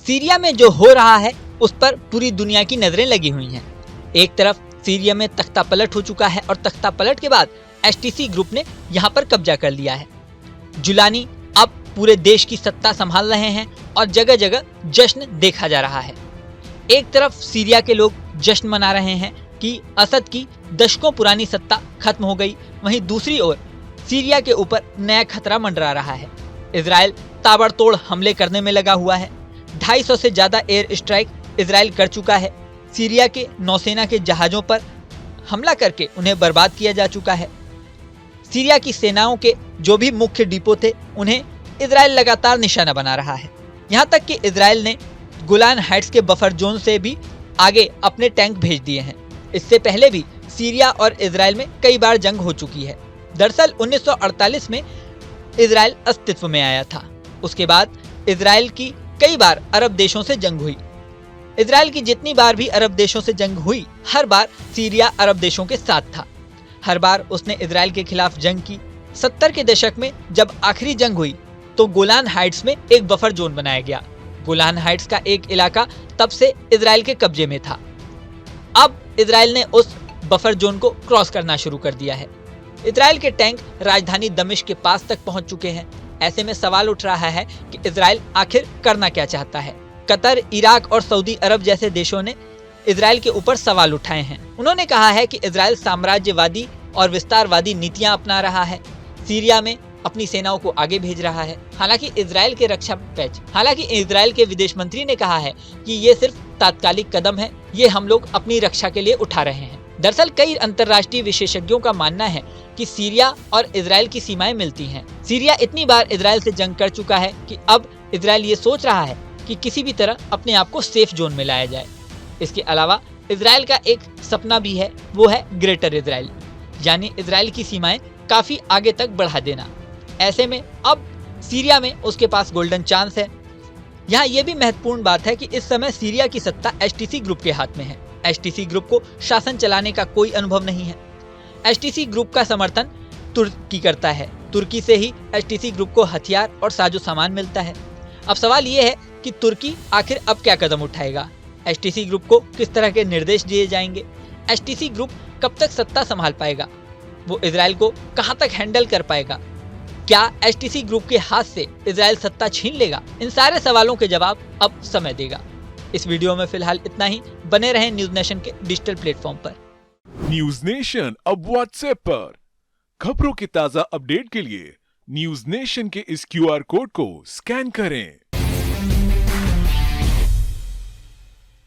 Syria में जो हो रहा है उस पर पूरी दुनिया की नजरें लगी हुई हैं। एक तरफ सीरिया में तख्ता पलट हो चुका है और तख्ता पलट के बाद एचटीसी ग्रुप ने यहाँ पर कब्जा कर लिया है। जुलानी अब पूरे देश की सत्ता संभाल रहे हैं और जगह जगह जश्न देखा जा रहा है। एक तरफ सीरिया के लोग जश्न मना रहे हैं कि असद की दशकों पुरानी सत्ता खत्म हो गई, वहीं दूसरी ओर सीरिया के ऊपर नया खतरा मंडरा रहा है। इजराइल ताबड़तोड़ हमले करने में लगा हुआ है। 250 से ज्यादा एयर स्ट्राइक इजराइल कर चुका है। सीरिया के नौसेना के जहाजों पर हमला करके उन्हें बर्बाद किया जा चुका है। सीरिया की सेनाओं के जो भी मुख्य डिपो थे उन्हें इजराइल लगातार निशाना बना रहा है। यहाँ तक कि इजराइल ने गोलान हाइट्स के बफर जोन से भी आगे अपने टैंक भेज दिए हैं। इससे पहले भी सीरिया और इजराइल में कई बार जंग हो चुकी है। दरअसल 1948 में इजराइल अस्तित्व में आया था। उसके बाद इजराइल की कई बार अरब देशों से जंग हुई। इजराइल की जितनी बार भी अरब देशों से जंग हुई, हर बार सीरिया अरब देशों के साथ था। हर बार उसने इजराइल के खिलाफ जंग की। 70 के दशक में जब आखिरी जंग हुई तो गोलान हाइट्स में एक बफर जोन बनाया गया। गोलान हाइट्स का एक इलाका तब से इजराइल के कब्जे में था। अब इजराइल ने उस बफर जोन को क्रॉस करना शुरू कर दिया है। इजराइल के टैंक राजधानी दमिश्क के पास तक पहुंच चुके हैं। ऐसे में सवाल उठ रहा है कि इजराइल आखिर करना क्या चाहता है। कतर, इराक और सऊदी अरब जैसे देशों ने इजराइल के ऊपर सवाल उठाए हैं। उन्होंने कहा है कि इजराइल साम्राज्यवादी और विस्तारवादी नीतियां अपना रहा है, सीरिया में अपनी सेनाओं को आगे भेज रहा है। हालांकि इजराइल के विदेश मंत्री ने कहा है कि ये सिर्फ तात्कालिक कदम है, ये हम लोग अपनी रक्षा के लिए उठा रहे हैं। दरअसल कई अंतर्राष्ट्रीय विशेषज्ञों का मानना है कि सीरिया और इजराइल की सीमाएं मिलती हैं। सीरिया इतनी बार इजराइल से जंग कर चुका है कि अब इजराइल ये सोच रहा है कि किसी भी तरह अपने आप को सेफ जोन में लाया जाए। इसके अलावा इजराइल का एक सपना भी है, वो है ग्रेटर इजराइल, यानी इजराइल की सीमाएं काफी आगे तक बढ़ा देना। ऐसे में अब सीरिया में उसके पास गोल्डन चांस है। यहाँ ये भी महत्वपूर्ण बात है कि इस समय सीरिया की सत्ता एचटीसी ग्रुप के हाथ में है। एचटीसी ग्रुप को शासन चलाने का कोई अनुभव नहीं है। एचटीसी ग्रुप का समर्थन तुर्की करता है। तुर्की से ही एचटीसी ग्रुप को हथियार और साजो सामान मिलता है। अब सवाल ये है कि तुर्की आखिर अब क्या कदम उठाएगा। एचटीसी ग्रुप को किस तरह के निर्देश दिए जाएंगे। एचटीसी ग्रुप कब तक सत्ता संभाल पाएगा, वो इजराइल को कहां तक हैंडल कर पाएगा। क्या एचटीसी ग्रुप के हाथ से इजराइल सत्ता छीन लेगा। इन सारे सवालों के जवाब अब समय देगा। इस वीडियो में फिलहाल इतना ही। बने रहें न्यूज नेशन के डिजिटल प्लेटफॉर्म पर। न्यूज नेशन अब व्हाट्सएप पर खबरों की ताजा अपडेट के लिए न्यूज नेशन के इस क्यूआर कोड को स्कैन करें।